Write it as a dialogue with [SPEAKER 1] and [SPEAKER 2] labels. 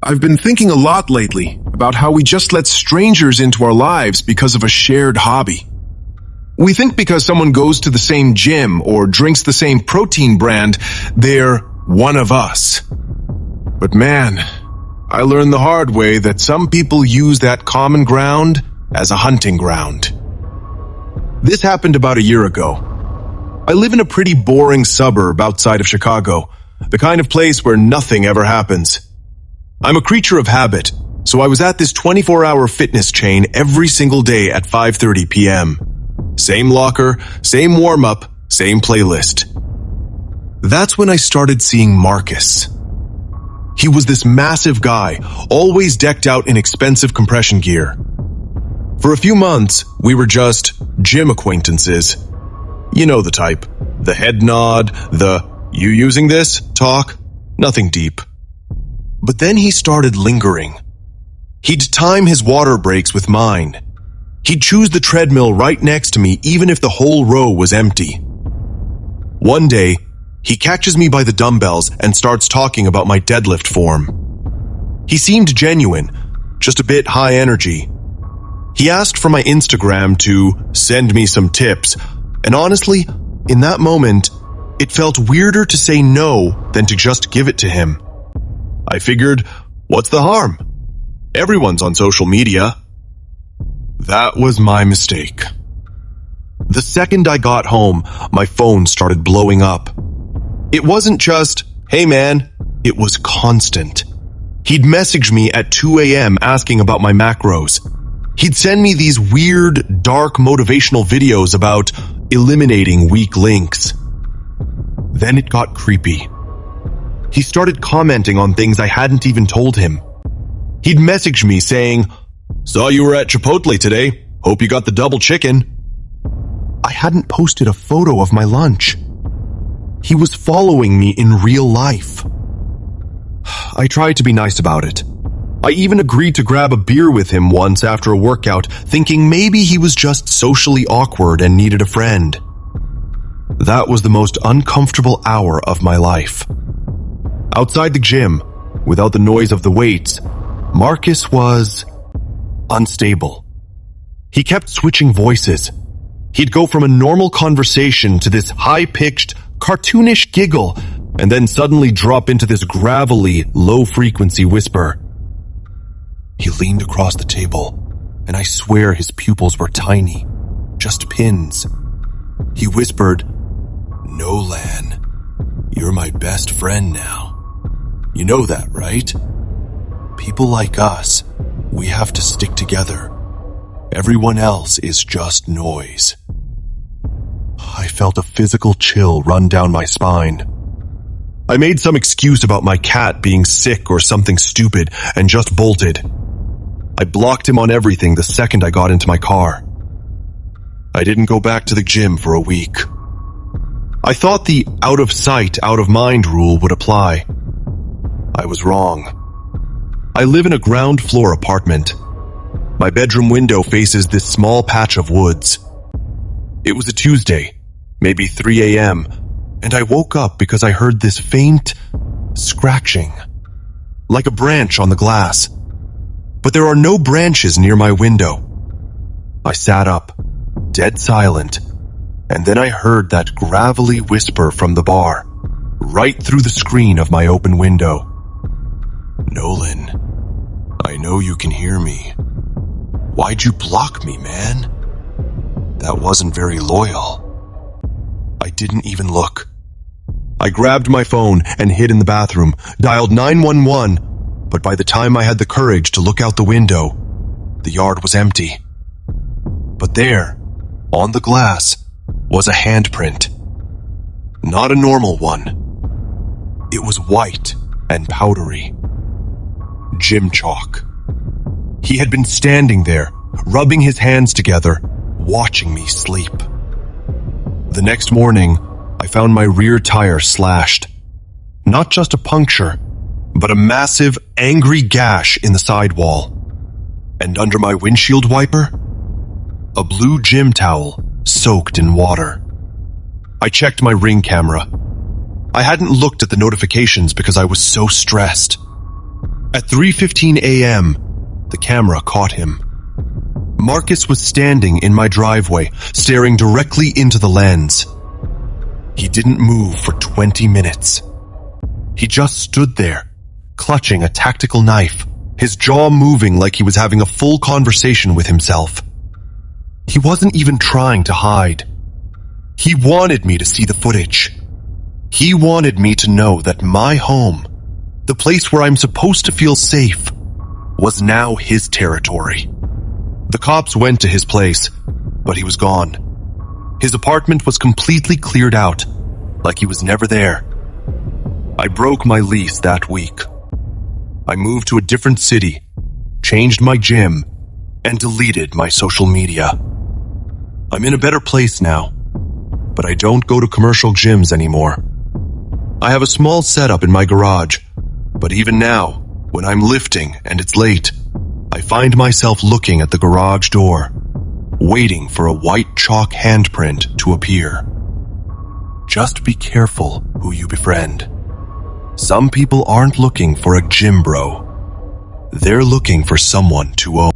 [SPEAKER 1] I've been thinking a lot lately about how we just let strangers into our lives because of a shared hobby. We think because someone goes to the same gym or drinks the same protein brand, they're one of us. But man, I learned the hard way that some people use that common ground as a hunting ground. This happened about a year ago. I live in a pretty boring suburb outside of Chicago, the kind of place where nothing ever happens. I'm a creature of habit, so I was at this 24-hour fitness chain every single day at 5:30 p.m. Same locker, same warm-up, same playlist. That's when I started seeing Marcus. He was this massive guy, always decked out in expensive compression gear. For a few months, we were just gym acquaintances. You know the type. The head nod, the "you using this?" talk, nothing deep. But then he started lingering. He'd time his water breaks with mine. He'd choose the treadmill right next to me even if the whole row was empty. One day, he catches me by the dumbbells and starts talking about my deadlift form. He seemed genuine, just a bit high energy. He asked for my Instagram to send me some tips, and honestly, in that moment, it felt weirder to say no than to just give it to him. I figured, what's the harm? Everyone's on social media. That was my mistake. The second I got home, my phone started blowing up. It wasn't just, "Hey man," it was constant. He'd message me at 2 a.m. asking about my macros. He'd send me these weird, dark motivational videos about eliminating weak links. Then it got creepy. He started commenting on things I hadn't even told him. He'd message me saying, "Saw you were at Chipotle today. Hope you got the double chicken." I hadn't posted a photo of my lunch. He was following me in real life. I tried to be nice about it. I even agreed to grab a beer with him once after a workout, thinking maybe he was just socially awkward and needed a friend. That was the most uncomfortable hour of my life. Outside the gym, without the noise of the weights, Marcus was unstable. He kept switching voices. He'd go from a normal conversation to this high-pitched, cartoonish giggle, and then suddenly drop into this gravelly, low-frequency whisper. He leaned across the table, and I swear his pupils were tiny, just pins. He whispered, "Nolan, you're my best friend now. You know that, right? People like us, we have to stick together. Everyone else is just noise." I felt a physical chill run down my spine. I made some excuse about my cat being sick or something stupid and just bolted. I blocked him on everything the second I got into my car. I didn't go back to the gym for a week. I thought the out of sight, out of mind rule would apply. I was wrong. I live in a ground floor apartment. My bedroom window faces this small patch of woods. It was a Tuesday, maybe 3 a.m., and I woke up because I heard this faint scratching, like a branch on the glass. But there are no branches near my window. I sat up, dead silent, and then I heard that gravelly whisper from the bar, right through the screen of my open window. "Nolan, I know you can hear me. Why'd you block me, man? That wasn't very loyal." I didn't even look. I grabbed my phone and hid in the bathroom, dialed 911, but by the time I had the courage to look out the window, the yard was empty. But there, on the glass, was a handprint. Not a normal one. It was white and powdery. Gym chalk. He had been standing there, rubbing his hands together, watching me sleep. The next morning, I found my rear tire slashed. Not just a puncture, but a massive, angry gash in the sidewall. And under my windshield wiper, a blue gym towel soaked in water. I checked my Ring camera. I hadn't looked at the notifications because I was so stressed.
[SPEAKER 2] At 3:15 a.m., the camera caught him. Marcus was standing in my driveway, staring directly into the lens. He didn't move for 20 minutes. He just stood there, clutching a tactical knife, his jaw moving like he was having a full conversation with himself. He wasn't even trying to hide. He wanted me to see the footage. He wanted me to know that my home, the place where I'm supposed to feel safe, was now his territory. The cops went to his place, but he was gone. His apartment was completely cleared out, like he was never there. I broke my lease that week. I moved to a different city, changed my gym, and deleted my social media. I'm in a better place now, but I don't go to commercial gyms anymore. I have a small setup in my garage, but even now, when I'm lifting and it's late, I find myself looking at the garage door, waiting for a white chalk handprint to appear. Just be careful who you befriend. Some people aren't looking for a gym bro. They're looking for someone to own.